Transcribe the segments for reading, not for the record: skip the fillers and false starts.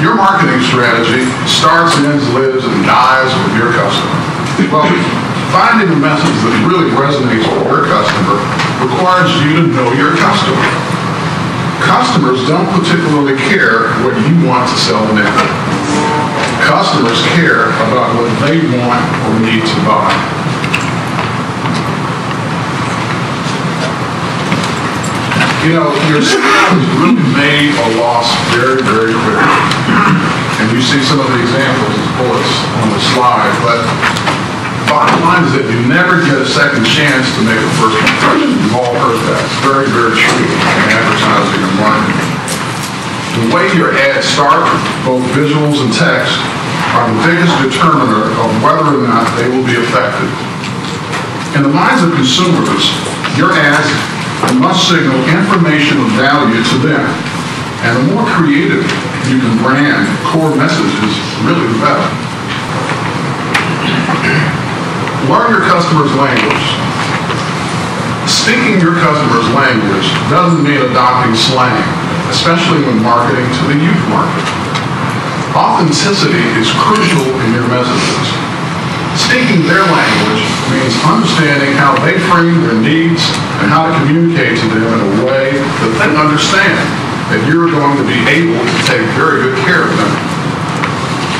Your marketing strategy starts, ends, lives, and dies with your customer. Well, finding a message that really resonates with your customer requires you to know your customer. Customers don't particularly care what you want to sell them. Customers care about what they want or need to buy. You know, your sale is really made or lost very, very quickly. And you see some of the examples as bullets on the slide, but bottom line is that you never get a second chance to make a first impression. You've all heard that. It's very, very true in advertising and marketing. The way your ads start, both visuals and text, are the biggest determiner of whether or not they will be effective. In the minds of consumers, your ads must signal information of value to them. And the more creative you can brand core messages, really the better. Learn your customer's language. Speaking your customer's language doesn't mean adopting slang, especially when marketing to the youth market. Authenticity is crucial in your messages. Speaking their language means understanding how they frame their needs and how to communicate to them in a way that they understand that you're going to be able to take very good care of them.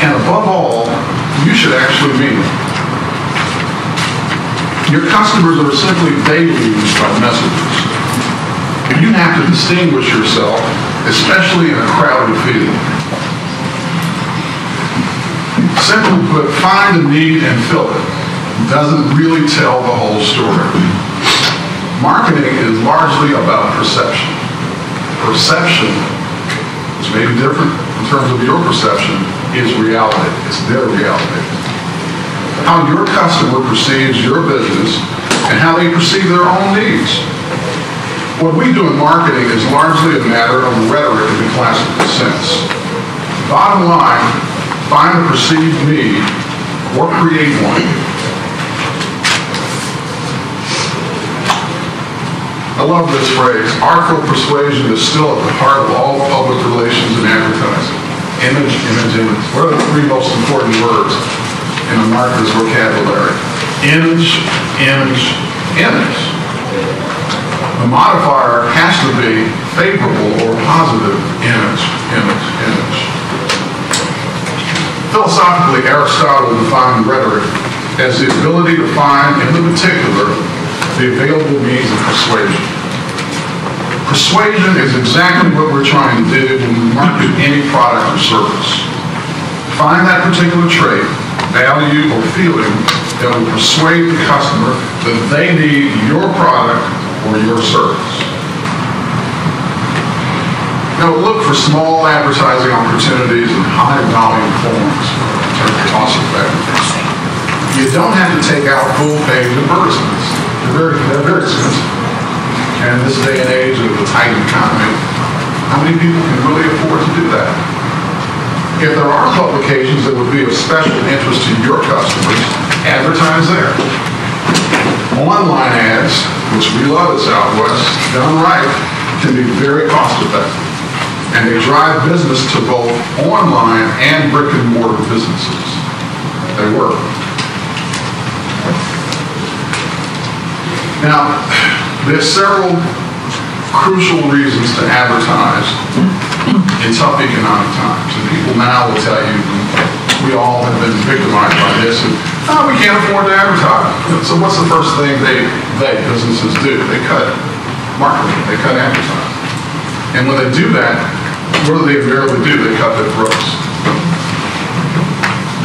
And above all, you should actually mean it. Your customers are simply deluged by messages. You have to distinguish yourself, especially in a crowded field. Simply put, find a need and fill it doesn't really tell the whole story. Marketing is largely about perception. Perception, which may be different in terms of your perception, is reality. It's their reality. How your customer perceives your business and how they perceive their own needs. What we do in marketing is largely a matter of rhetoric in the classical sense. Bottom line, find a perceived need or create one. I love this phrase. Artful persuasion is still at the heart of all public relations and advertising. Image, image, image. What are the three most important words in a marketer's vocabulary? Image, image, image. The modifier has to be favorable or positive. Image, image, image. Philosophically, Aristotle defined rhetoric as the ability to find, in the particular, the available means of persuasion. Persuasion is exactly what we're trying to do when we market any product or service. Find that particular trait, value, or feeling that will persuade the customer that they need your product or your service. Now, look for small advertising opportunities in high-volume forms in terms of cost effectiveness. You don't have to take out full-page advertisements. They're very expensive. And in this day and age of the tight economy, how many people can really afford to do that? If there are publications that would be of special interest to your customers, advertise there. Online ads, which we love at Southwest, done right, can be very cost-effective. And they drive business to both online and brick-and-mortar businesses. They work. Now, there's several crucial reasons to advertise in tough economic times. And people now will tell you, we all have been victimized by this, and we can't afford to advertise. So what's the first thing businesses do? They cut marketing, they cut advertising. And when they do that, what do they invariably do? They cut their throats.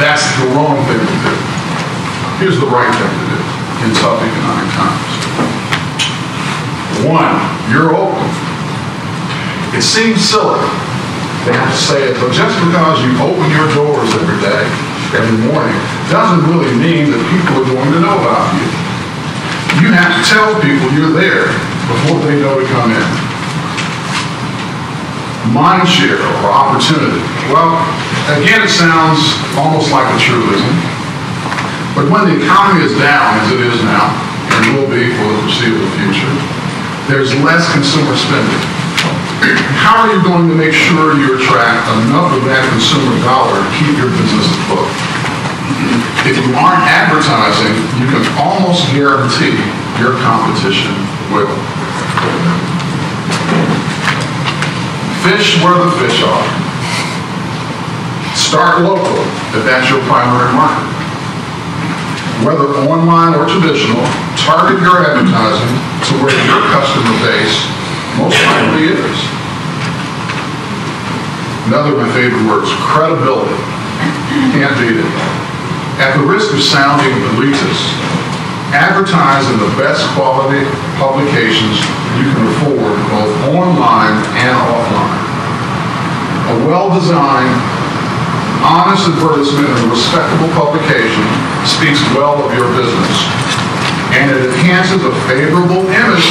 That's the wrong thing to do. Here's the right thing to do in tough economic times. One, you're open. It seems silly to have to say it, but just because you open your doors every day, every morning, doesn't really mean that people are going to know about you. You have to tell people you're there before they know to come in. Mindshare or opportunity. Well, again, it sounds almost like a truism, but when the economy is down, as it is now, and will be for the foreseeable future, there's less consumer spending. how are you going to make sure you attract enough of that consumer dollar to keep your business afloat? If you aren't advertising, you can almost guarantee your competition will. Fish where the fish are. Start local if that's your primary market. Whether online or traditional, target your advertising to where your customer base most likely is. Another of my favorite words, credibility. Can't beat it. At the risk of sounding elitist, advertise in the best quality publications you can afford, both online and offline. A well-designed, honest advertisement in a respectable publication speaks well of your business, and it enhances a favorable image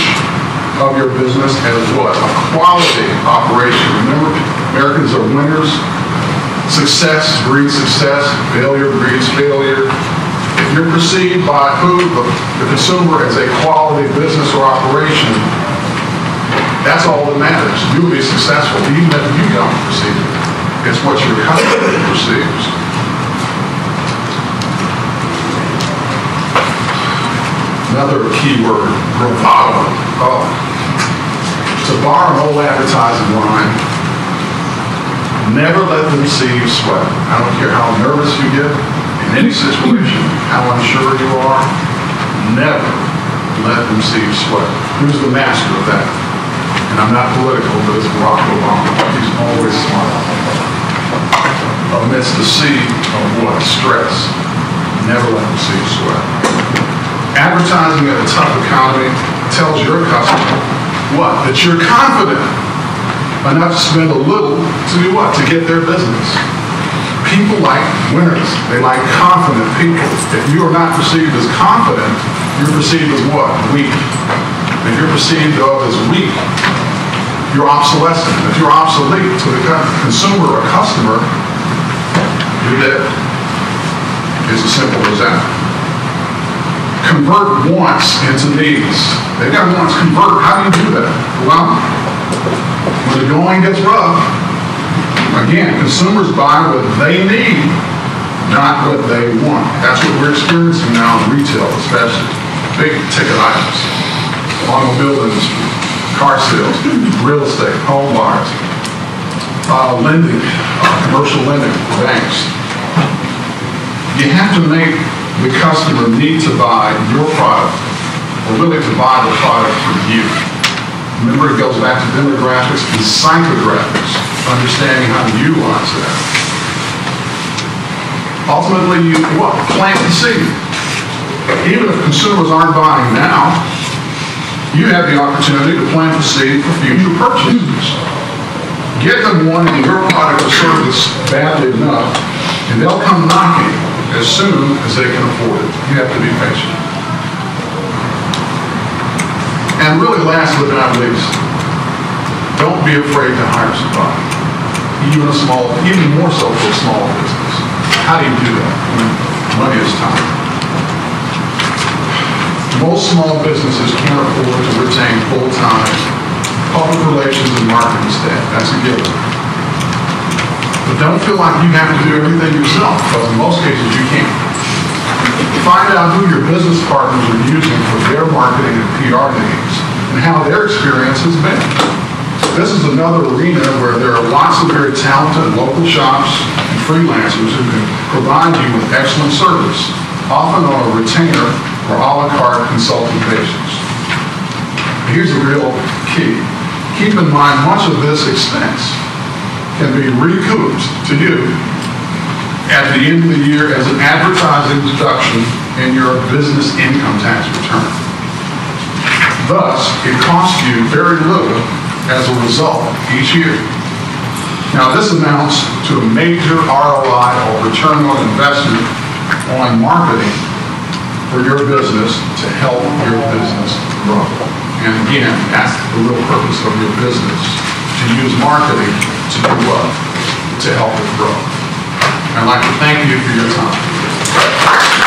of your business as what? A quality operation. Remember, Americans are winners. Success breeds success. Failure breeds failure. If you're perceived by the consumer as a quality business or operation, that's all that matters. You will be successful even if you don't perceive it. It's what your customer perceives. Another key word, bravado. Oh. To borrow an old advertising line, never let them see you sweat. I don't care how nervous you get in any situation, how unsure you are, never let them see you sweat. Who's the master of that? And I'm not political, but it's Barack Obama. He's always smiling. Amidst the sea of what? Stress. Never let them see you sweat. Advertising in a tough economy tells your customer what? That you're confident enough to spend a little to do what? To get their business. People like winners. They like confident people. If you are not perceived as confident, you're perceived as what? Weak. If you're perceived of as weak, you're obsolescent. If you're obsolete to the consumer or customer, you're dead. It's as simple as that. Convert wants into needs. They've got wants. Convert. How do you do that? Well, when the going gets rough, again, consumers buy what they need, not what they want. That's what we're experiencing now in retail, especially. Big ticket items. Automobile industry, car sales, real estate, home buyers, lending, commercial lending, banks. You have to make the customer need to buy your product or willing to buy the product from you. Remember, it goes back to demographics and psychographics, understanding how to utilize that. Ultimately, you what? Plant the seed. Even if consumers aren't buying now, you have the opportunity to plant the seed for future purchases. Get them wanting your product or service badly enough, and they'll come knocking as soon as they can afford it. You have to be patient. And really, last but not least, don't be afraid to hire somebody. Even more so for a small business. How do you do that? Money is time. Most small businesses can't afford to retain full-time public relations and marketing staff. That's a given. But don't feel like you have to do everything yourself, because in most cases you can't. Find out who your business partners are using for their marketing and PR needs and how their experience has been. This is another arena where there are lots of very talented local shops and freelancers who can provide you with excellent service, often on a retainer or a la carte consulting basis. Here's the real key. Keep in mind, much of this expense can be recouped to you at the end of the year as an advertising deduction in your business income tax return. Thus, it costs you very little as a result each year. Now, this amounts to a major ROI or return on investment on marketing for your business to help your business grow. And again, that's the real purpose of your business, to use marketing to do what? To help it grow. I'd like to thank you for your time.